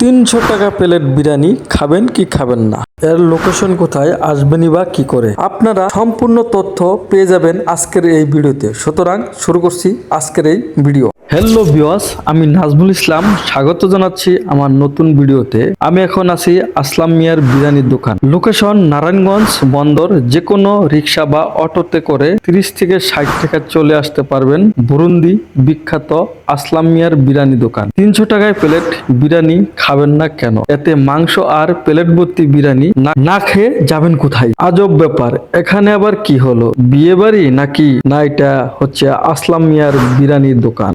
300 টাকা প্লেট বিরিয়ানি খাবেন কি খাবেন না, এর লোকেশন কোথায়, আসবেনই বা কি করে, আপনারা সম্পূর্ণ তথ্য পেয়ে যাবেন আজকের এই ভিডিওতে। সুতরাং শুরু করছি আজকের এই ভিডিও। হ্যালো ভিউয়ার্স, আমি নাজমুল ইসলাম, স্বাগত জানাচ্ছি আমার নতুন ভিডিওতে। আমি এখন আছি আসলাম মিয়ার বিরিয়ানির দোকান। লোকেশন নারায়ণগঞ্জ বন্দর। যে কোনো রিক্সা বা অটোতে করে 30 থেকে 60 টাকা চলে আসতে পারবেন বুরুন্দি বিখ্যাত আসলাম মিয়ার বিরিয়ানি দোকান। 300 টাকায় প্লেট বিরিয়ানি খাবেন না কেন? এতে মাংস আর প্লেট ভর্তি বিরিয়ানি না খেয়ে যাবেন কোথায়? আজব ব্যাপার, এখানে আবার কি হলো? বিয়ে বাড়ি নাকি? না, এটা হচ্ছে আসলাম মিয়ার বিরিয়ানির দোকান।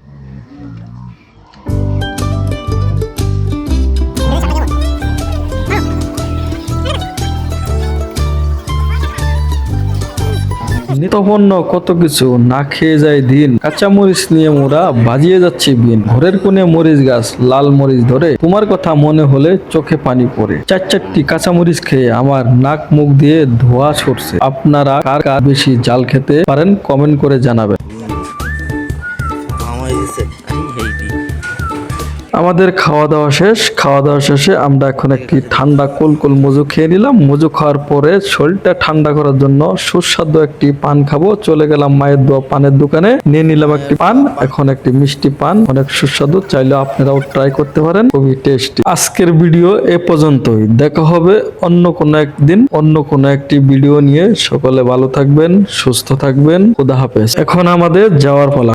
নিত্যপণ্য কত কিছু, না খেয়ে যায় দিন। কাঁচা মরিচ নিয়ে মোরা বাজিয়ে যাচ্ছি বিন। ঘরের কোণে মরিচ গাছ, লাল মরিচ ধরে তোমার কথা মনে হলে চোখে পানি পড়ে। 4-4টি কাঁচা মরিচ খেয়ে আমার নাক মুখ দিয়ে ধোঁয়া ছড়ছে। আপনারা কার কার বেশি জাল খেতে পারেন কমেন্ট করে জানাবেন। আমাদের খাওয়া দাওয়া শেষ। খাওয়া দাওয়া শেষে আমরা এখন একটি ঠান্ডা কোলকোল মজু খেয়ে নিলাম। মজু খাওয়ার পরে শরীরটা ঠান্ডা করার জন্য সুস্বাদু একটি পান খাবো। চলে গেলাম মায়ের দোয়া পানের দোকানে, নিয়ে নিলাম একটি পান। এখন একটি মিষ্টি পান, অনেক সুস্বাদু, চাইলে আপনারাও ট্রাই করতে পারেন, খুবই টেস্টি। আজকের ভিডিও এ পর্যন্তই। দেখা হবে অন্য কোনো একদিন অন্য কোনো একটি ভিডিও নিয়ে। সকলে ভালো থাকবেন, সুস্থ থাকবেন, খোদা হাফেজ। এখন আমাদের যাওয়ার পালা।